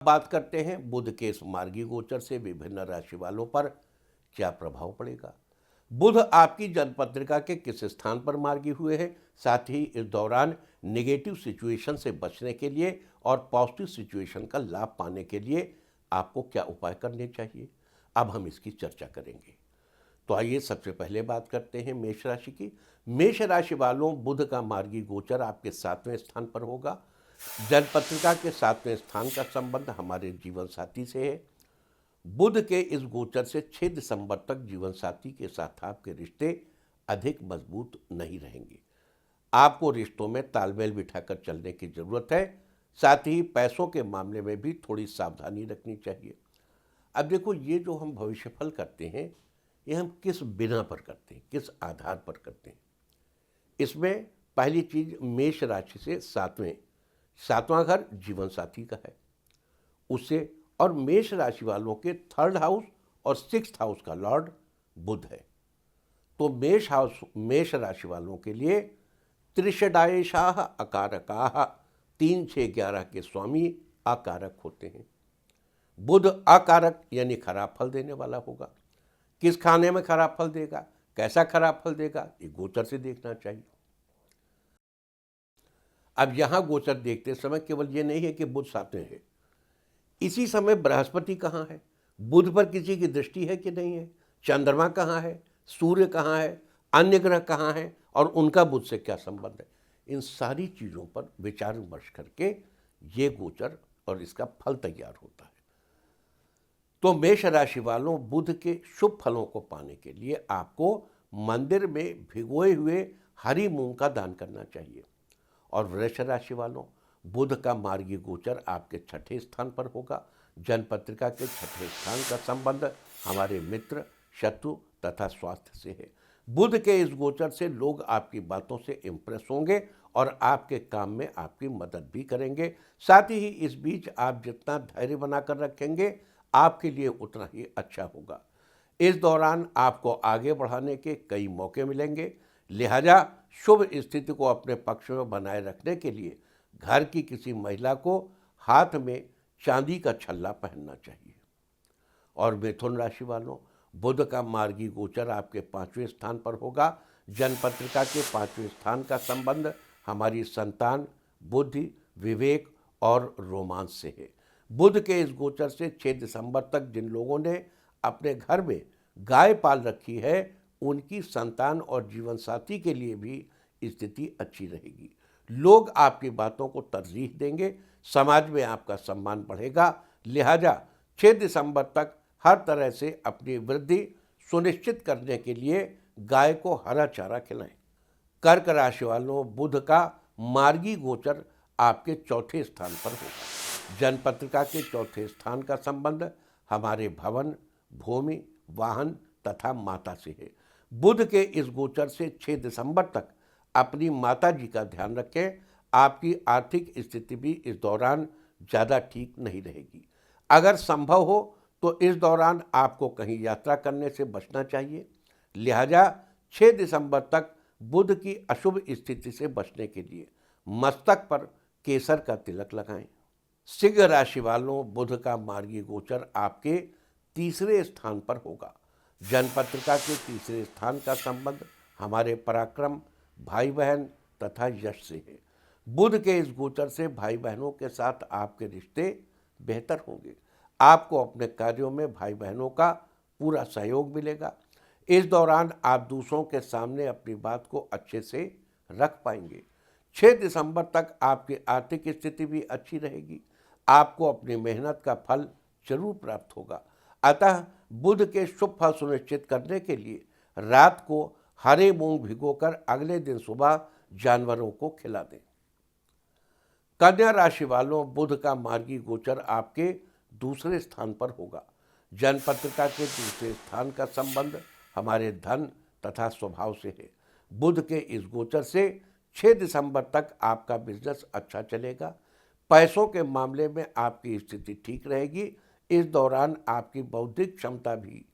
बात करते हैं बुध के इस मार्गी गोचर से विभिन्न राशि वालों पर क्या प्रभाव पड़ेगा। बुध आपकी जन्मपत्रिका के किस स्थान पर मार्गी हुए हैं, साथ ही इस दौरान नेगेटिव सिचुएशन से बचने के लिए और पॉजिटिव सिचुएशन का लाभ पाने के लिए आपको क्या उपाय करने चाहिए, अब हम इसकी चर्चा करेंगे। तो आइए सबसे पहले बात करते हैं मेष राशि की। मेष राशि वालों, बुध का मार्गी गोचर आपके 7वें स्थान पर होगा। जन्मपत्रिका के 7वें स्थान का संबंध हमारे जीवन साथी से है। बुध के इस गोचर से 6 दिसंबर तक जीवन साथी के साथ आपके रिश्ते अधिक मजबूत नहीं रहेंगे। आपको रिश्तों में तालमेल बिठाकर चलने की जरूरत है। साथ ही पैसों के मामले में भी थोड़ी सावधानी रखनी चाहिए। अब देखो, ये जो हम भविष्यफल करते हैं, ये हम किस बिना पर करते हैं, किस आधार पर करते हैं। इसमें पहली चीज, मेष राशि से सातवां घर जीवन साथी का है उससे, और मेष राशि वालों के 3rd हाउस और 6th हाउस का लॉर्ड बुध है। तो मेष राशि वालों के लिए त्रिषडायशाह अकारकाः 3, 6, 11 के स्वामी अकारक होते हैं। बुध अकारक यानी खराब फल देने वाला होगा। किस खाने में खराब फल देगा, कैसा खराब फल देगा, ये गोचर से देखना चाहिए। अब यहां गोचर देखते समय केवल ये नहीं है कि बुध 7वें है, इसी समय बृहस्पति कहाँ है, बुध पर किसी की दृष्टि है कि नहीं है, चंद्रमा कहाँ है, सूर्य कहाँ है, अन्य ग्रह कहाँ है और उनका बुध से क्या संबंध है। इन सारी चीज़ों पर विचार विमर्श करके ये गोचर और इसका फल तैयार होता है। तो मेष राशि वालों, बुध के शुभ फलों को पाने के लिए आपको मंदिर में भिगोए हुए हरी मूंग का दान करना चाहिए। और वृष राशि वालों, बुध का मार्गी गोचर आपके 6ठे स्थान पर होगा। जन्मपत्रिका के 6ठे स्थान का संबंध हमारे मित्र, शत्रु तथा स्वास्थ्य से है। बुध के इस गोचर से लोग आपकी बातों से इम्प्रेस होंगे और आपके काम में आपकी मदद भी करेंगे। साथ ही इस बीच आप जितना धैर्य बनाकर रखेंगे, आपके लिए उतना ही अच्छा होगा। इस दौरान आपको आगे बढ़ाने के कई मौके मिलेंगे, लिहाजा शुभ स्थिति को अपने पक्ष में बनाए रखने के लिए घर की किसी महिला को हाथ में चांदी का छल्ला पहनना चाहिए। और मिथुन राशि वालों, बुध का मार्गी गोचर आपके 5वें स्थान पर होगा। जन्मपत्रिका के 5वें स्थान का संबंध हमारी संतान, बुद्धि, विवेक और रोमांस से है। बुध के इस गोचर से 6 दिसंबर तक जिन लोगों ने अपने घर में गाय पाल रखी है, उनकी संतान और जीवन साथी के लिए भी स्थिति अच्छी रहेगी। लोग आपकी बातों को तरजीह देंगे, समाज में आपका सम्मान बढ़ेगा। लिहाजा 6 दिसंबर तक हर तरह से अपनी वृद्धि सुनिश्चित करने के लिए गाय को हरा चारा खिलाएं। कर्क राशि वालों, बुध का मार्गी गोचर आपके 4ठे स्थान पर होगा। जन्मपत्रिका के 4ठे स्थान का संबंध हमारे भवन, भूमि, वाहन तथा माता से है। बुध के इस गोचर से 6 दिसंबर तक अपनी माता जी का ध्यान रखें। आपकी आर्थिक स्थिति भी इस दौरान ज़्यादा ठीक नहीं रहेगी। अगर संभव हो तो इस दौरान आपको कहीं यात्रा करने से बचना चाहिए। लिहाजा 6 दिसंबर तक बुध की अशुभ स्थिति से बचने के लिए मस्तक पर केसर का तिलक लगाएं। सिंह राशि वालों, बुध का मार्गी गोचर आपके 3रे स्थान पर होगा। जन्मपत्रिका के 3रे स्थान का संबंध हमारे पराक्रम, भाई बहन तथा यश से है। बुध के इस गोचर से भाई बहनों के साथ आपके रिश्ते बेहतर होंगे। आपको अपने कार्यों में भाई बहनों का पूरा सहयोग मिलेगा। इस दौरान आप दूसरों के सामने अपनी बात को अच्छे से रख पाएंगे। 6 दिसंबर तक आपकी आर्थिक स्थिति भी अच्छी रहेगी। आपको अपनी मेहनत का फल जरूर प्राप्त होगा। अतः बुध के शुभ फल सुनिश्चित करने के लिए रात को हरे मूंग भिगोकर अगले दिन सुबह जानवरों को खिला दें। कन्या राशि वालों, बुध का मार्गी गोचर आपके 2रे स्थान पर होगा। जन्मपत्रिका के 2रे स्थान का संबंध हमारे धन तथा स्वभाव से है। बुध के इस गोचर से 6 दिसंबर तक आपका बिजनेस अच्छा चलेगा। पैसों के मामले में आपकी स्थिति ठीक रहेगी। इस दौरान आपकी बौद्धिक क्षमता भी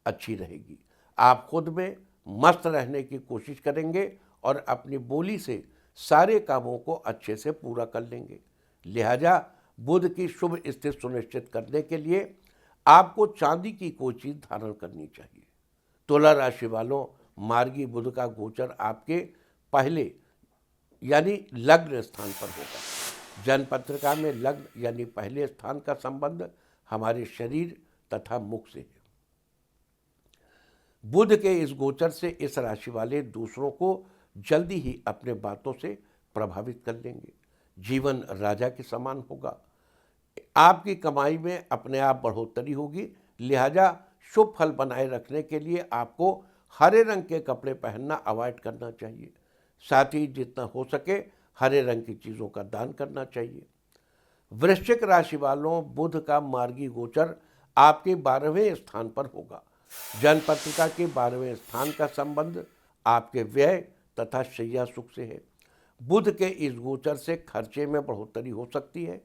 अच्छी रहेगी। आप खुद में मस्त रहने की कोशिश करेंगे और अपनी बोली से सारे कामों को अच्छे से पूरा कर लेंगे। लिहाजा बुध की शुभ स्थिति सुनिश्चित करने के लिए आपको चांदी की कोई चीज धारण करनी चाहिए। तुला राशि वालों, मार्गी बुध का गोचर आपके पहले यानी लग्न स्थान पर होगा। जन्म पत्रिका में लग्न यानी पहले स्थान का संबंध हमारे शरीर तथा मुख से है। बुध के इस गोचर से इस राशि वाले दूसरों को जल्दी ही अपने बातों से प्रभावित कर लेंगे। जीवन राजा के समान होगा। आपकी कमाई में अपने आप बढ़ोतरी होगी, लिहाजा शुभ फल बनाए रखने के लिए आपको हरे रंग के कपड़े पहनना अवॉइड करना चाहिए। साथ ही जितना हो सके हरे रंग की चीज़ों का दान करना चाहिए। वृश्चिक राशि वालों, बुध का मार्गी गोचर आपके 12वें स्थान पर होगा। जन्म पत्रिका के 12वें स्थान का संबंध आपके व्यय तथा शैया सुख से है। बुध के इस गोचर से खर्चे में बढ़ोतरी हो सकती है।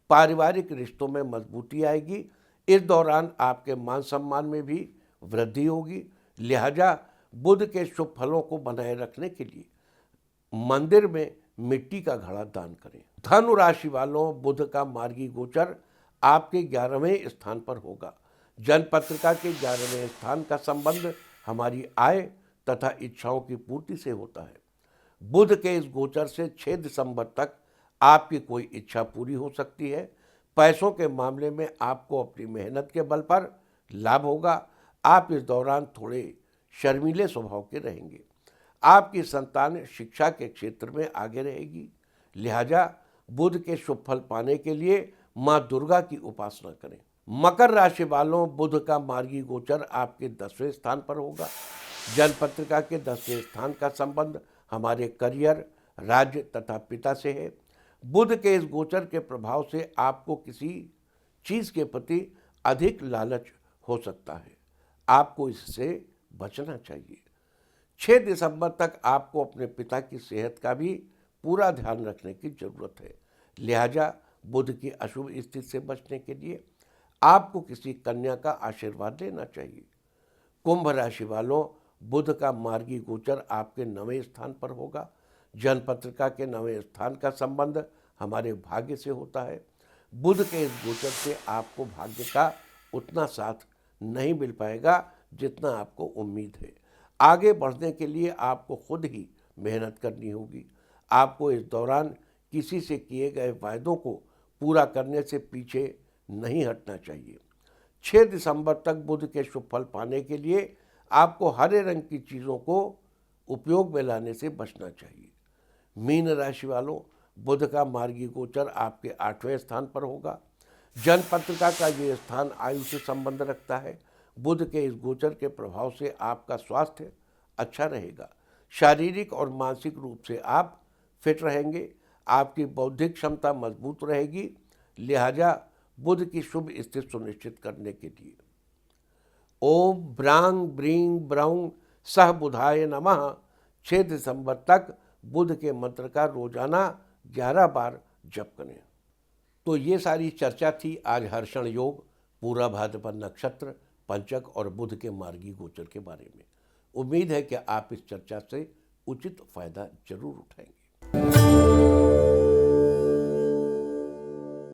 पारिवारिक रिश्तों में मजबूती आएगी। इस दौरान आपके मान सम्मान में भी वृद्धि होगी, लिहाजा बुध के शुभ फलों को बनाए रखने के लिए मंदिर में मिट्टी का घड़ा दान करें। धनु राशि वालों, बुध का मार्गी गोचर आपके 11वें स्थान पर होगा। जन्म पत्रिका के 11वें स्थान का संबंध हमारी आय तथा इच्छाओं की पूर्ति से होता है। बुध के इस गोचर से 6 दिसंबर तक आपकी कोई इच्छा पूरी हो सकती है। पैसों के मामले में आपको अपनी मेहनत के बल पर लाभ होगा। आप इस दौरान थोड़े शर्मीले स्वभाव के रहेंगे। आपकी संतान शिक्षा के क्षेत्र में आगे रहेगी, लिहाजा बुध के शुभ फल पाने के लिए माँ दुर्गा की उपासना करें। मकर राशि वालों, बुध का मार्गी गोचर आपके 10वें स्थान पर होगा। जन्म पत्रिका के 10वें स्थान का संबंध हमारे करियर, राज्य तथा पिता से है। बुध के इस गोचर के प्रभाव से आपको किसी चीज के प्रति अधिक लालच हो सकता है। आपको इससे बचना चाहिए। 6 दिसंबर तक आपको अपने पिता की सेहत का भी पूरा ध्यान रखने की जरूरत है, लिहाजा बुध की अशुभ स्थिति से बचने के लिए आपको किसी कन्या का आशीर्वाद लेना चाहिए। कुंभ राशि वालों, बुध का मार्गी गोचर आपके 9वें स्थान पर होगा। जन्म पत्रिका के 9वें स्थान का संबंध हमारे भाग्य से होता है। बुध के इस गोचर से आपको भाग्य का उतना साथ नहीं मिल पाएगा जितना आपको उम्मीद है। आगे बढ़ने के लिए आपको खुद ही मेहनत करनी होगी। आपको इस दौरान किसी से किए गए वायदों को पूरा करने से पीछे नहीं हटना चाहिए। 6 दिसंबर तक बुध के शुभ फल पाने के लिए आपको हरे रंग की चीज़ों को उपयोग में लाने से बचना चाहिए। मीन राशि वालों, बुध का मार्गी गोचर आपके 8वें स्थान पर होगा। जन्म पत्रिका का ये स्थान आयु से संबंध रखता है। बुध के इस गोचर के प्रभाव से आपका स्वास्थ्य अच्छा रहेगा। शारीरिक और मानसिक रूप से आप फिट रहेंगे। आपकी बौद्धिक क्षमता मजबूत रहेगी, लिहाजा बुध की शुभ स्थिति सुनिश्चित करने के लिए ओम ब्रांग ब्रींग ब्राउंग सह बुधाय नमः 6 दिसंबर तक बुध के मंत्र का रोजाना 11 बार जप करें। तो ये सारी चर्चा थी आज हर्षण योग, पूरा भाद्रपद नक्षत्र, पंचक और बुध के मार्गी गोचर के बारे में। उम्मीद है कि आप इस चर्चा से उचित फायदा जरूर उठाएंगे।